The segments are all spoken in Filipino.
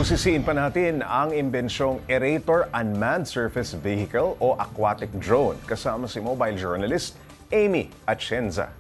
Busisiin pa natin ang imbensyong Aerator Unmanned Surface Vehicle o Aquatic Drone kasama si mobile journalist Amy Atienza.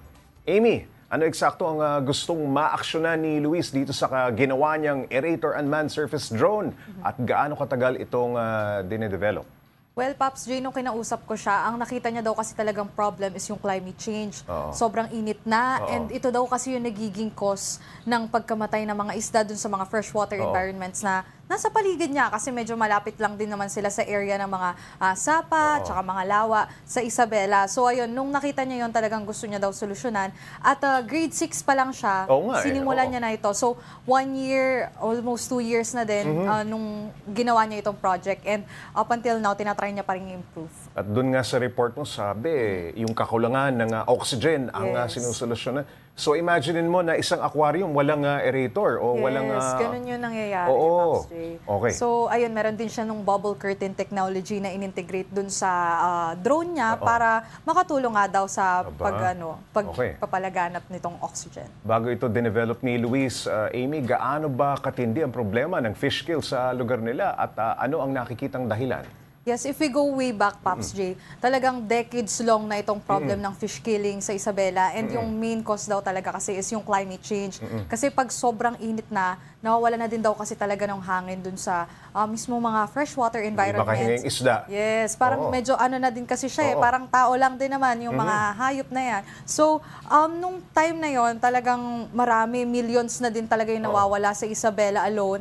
Amy, ano eksakto ang gustong maaksyonan ni Luis dito sa ginawa niyang Aerator Unmanned Surface Drone at gaano katagal itong dinedevelop? Well, Pops J, nung kinausap ko siya, ang nakita niya daw kasi talagang problem is yung climate change. Sobrang init na, and ito daw kasi yung nagiging cause ng pagkamatay ng mga isda dun sa mga freshwater environments na nasa paligid niya kasi medyo malapit lang din naman sila sa area ng mga sapa, tsaka mga lawa sa Isabela. So ayun, nung nakita niya yon talagang gusto niya daw solusyonan. At grade 6 pa lang siya, sinimulan niya na ito. So 1 year, almost 2 years na din nung ginawa niya itong project. And up until now, tinatry niya pa rin i-improve. At dun nga sa report mo, sabi, yung kakulangan ng oxygen ang sinusolusyonan. So imaginein mo na isang aquarium walang aerator o walang... ganun yung nangyayari, Pops J. Okay. So ayun, meron din siya nung bubble curtain technology na in-integrate dun sa drone niya para makatulong nga daw sa pagpapalaganap nitong oxygen. Bago ito dinevelop ni Luis, Amy, gaano ba katindi ang problema ng fish kill sa lugar nila at ano ang nakikitang dahilan? Yes, if we go way back, Pops J, talagang decades long na itong problem ng fish killing sa Isabela, and yung main cause daw talaga kasi is yung climate change. Kasi pag sobrang init na, nawawala na din daw kasi talaga ng hangin dun sa mismo mga freshwater environments. Baka hinging isda. Yes, parang medyo ano na din kasi siya parang tao lang din naman yung mga hayop na yan. So, nung time na yon talagang marami, millions na din talaga yung nawawala sa Isabela alone,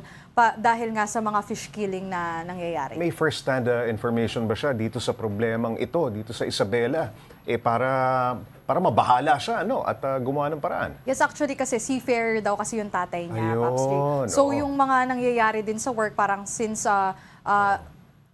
dahil nga sa mga fish killing na nangyayari. May first-hand information ba siya dito sa problemang ito, dito sa Isabela? Para mabahala siya at gumawa ng paraan. Yes, actually kasi seafarer daw kasi yung tatay niya, Pops J. Ayun, So yung mga nangyayari din sa work, parang since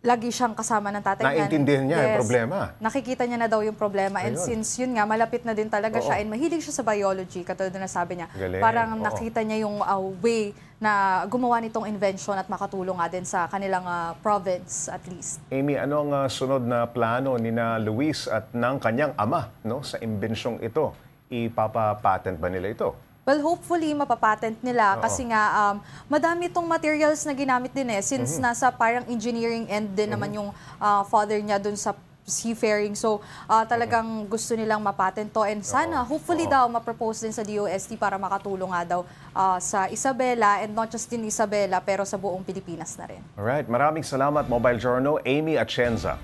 lagi siyang kasama ng tatay niya. Naiintindihan niya yung problema. Nakikita niya na daw yung problema. And since yun nga, malapit na din talaga siya and mahilig siya sa biology, katulad na sabi niya. Galing. Parang nakita niya yung way na gumawa nitong invention at makatulong nga din sa kanilang province at least. Amy, ano ang sunod na plano ni na Luis at ng kanyang ama sa imbensyong ito? Ipapapatent ba nila ito? Well, hopefully, mapapatent nila kasi nga madami itong materials na ginamit din since nasa parang engineering end din naman yung father niya dun sa seafaring. So, talagang gusto nilang mapatent to and sana, hopefully daw, mapropose din sa DOST para makatulong nga daw sa Isabela and not just in Isabela pero sa buong Pilipinas na rin. Alright, maraming salamat Mobile Journal, Amy Atienza.